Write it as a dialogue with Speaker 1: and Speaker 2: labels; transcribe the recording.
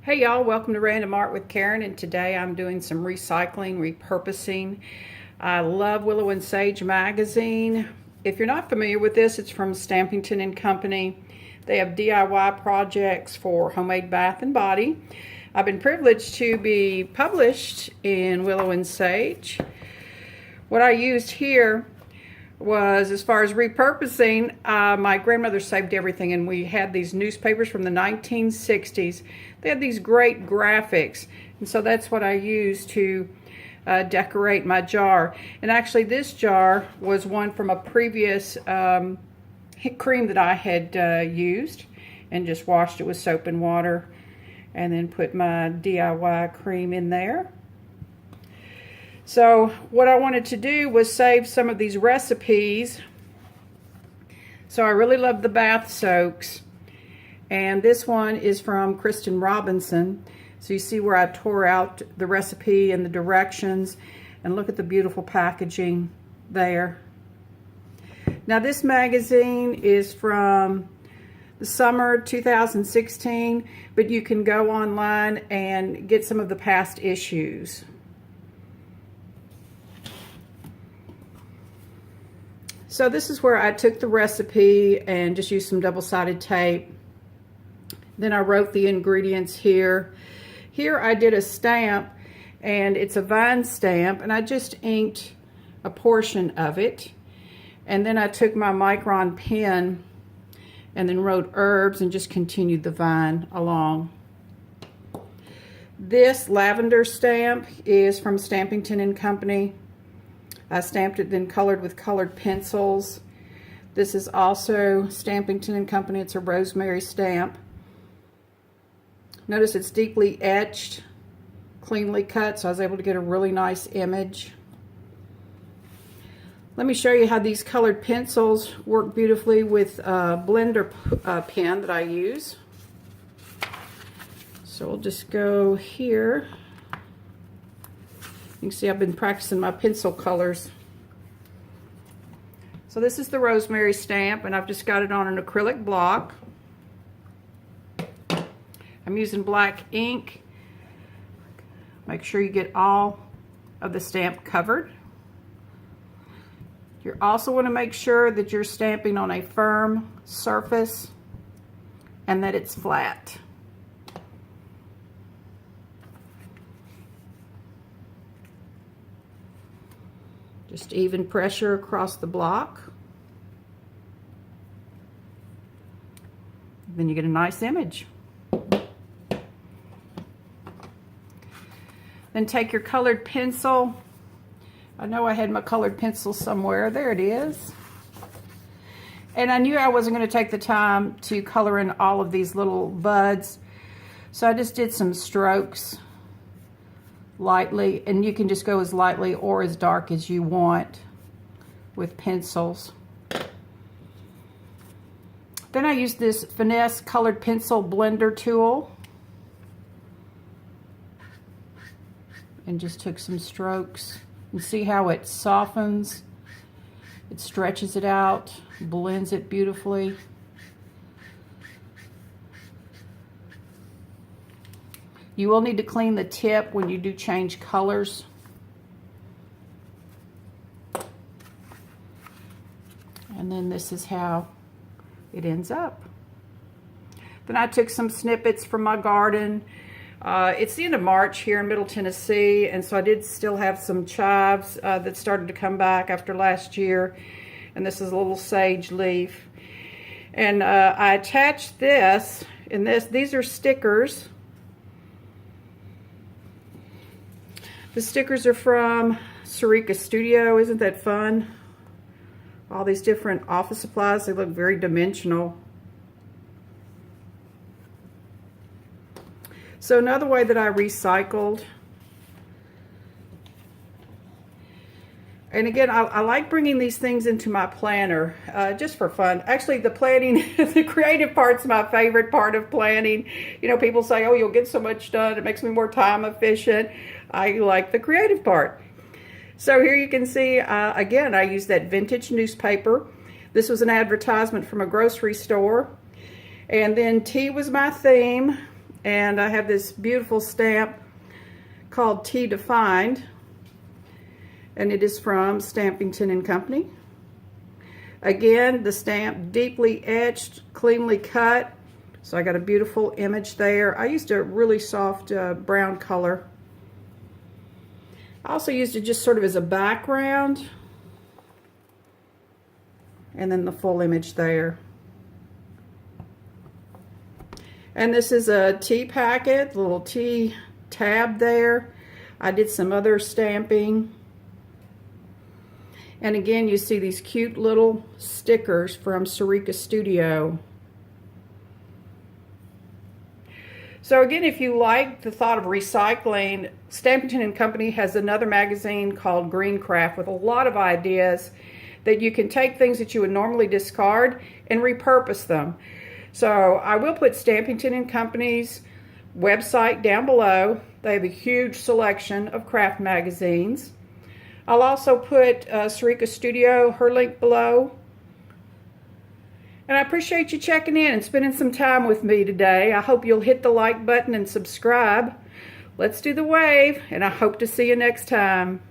Speaker 1: Hey y'all, welcome to Random Art with Karen, and today I'm doing some recycling, repurposing. I love Willow and Sage magazine. If you're not familiar with this, it's from Stampington and Company. They have DIY projects for homemade bath and body. I've been privileged to be published in Willow and Sage. What I used here was, as far as repurposing, my grandmother saved everything, and we had these newspapers from the 1960s. They had these great graphics, and so that's what I used to decorate my jar. And actually this jar was one from a previous cream that I had used, and just washed it with soap and water, and then put my DIY cream in there. So what I wanted to do was save some of these recipes. So I really love the bath soaks. And this one is from Kristen Robinson. So you see where I tore out the recipe and the directions. And look at the beautiful packaging there. Now this magazine is from the summer 2016. But you can go online and get some of the past issues. So this is where I took the recipe and just used some double-sided tape. Then I wrote the ingredients here. Here I did a stamp, and it's a vine stamp, and I just inked a portion of it. And then I took my micron pen and then wrote herbs and just continued the vine along. This lavender stamp is from Stampington and Company. I stamped it, then colored with colored pencils. This is also Stampington and Company. It's a rosemary stamp. Notice it's deeply etched, cleanly cut, so I was able to get a really nice image. Let me show you how these colored pencils work beautifully with a blender pen that I use. So we'll just go here. You can see I've been practicing my pencil colors. So this is the rosemary stamp, and I've just got it on an acrylic block. I'm using black ink. Make sure you get all of the stamp covered. You also want to make sure that you're stamping on a firm surface and that it's flat. Just even pressure across the block. Then you get a nice image. Then take your colored pencil. I know I had my colored pencil somewhere. There it is. And I knew I wasn't going to take the time to color in all of these little buds. So I just did some strokes lightly, and you can just go as lightly or as dark as you want with pencils. Then I used this Finesse colored pencil blender tool and just took some strokes. And see how it softens, it stretches it out, blends it beautifully. You will need to clean the tip when you do change colors. And then this is how it ends up. Then I took some snippets from my garden. It's the end of March here in Middle Tennessee, and so I did still have some chives that started to come back after last year. And this is a little sage leaf. And I attached this, and these are stickers. The stickers are from Sarika Studio. Isn't that fun? All these different office supplies. They look very dimensional. So another way that I recycled, and again, I like bringing these things into my planner just for fun. Actually, the planning, the creative part's my favorite part of planning. You know, people say, oh, you'll get so much done. It makes me more time efficient. I like the creative part. So here you can see, again, I used that vintage newspaper. This was an advertisement from a grocery store. And then tea was my theme. And I have this beautiful stamp called T Defined, and it is from Stampington and Company. Again, the stamp deeply etched, cleanly cut, so I got a beautiful image there. I used a really soft brown color. I also used it just sort of as a background, and then the full image there. And this is a tea packet, little tea tab there. I did some other stamping. And again, you see these cute little stickers from Sarika Studio. So again, if you like the thought of recycling, Stampington and Company has another magazine called Green Craft with a lot of ideas that you can take things that you would normally discard and repurpose them. So I will put Stampington and Company's website down below. They have a huge selection of craft magazines. I'll also put Sarika Studio, her link below. And I appreciate you checking in and spending some time with me today. I hope you'll hit the like button and subscribe. Let's do the wave, and I hope to see you next time.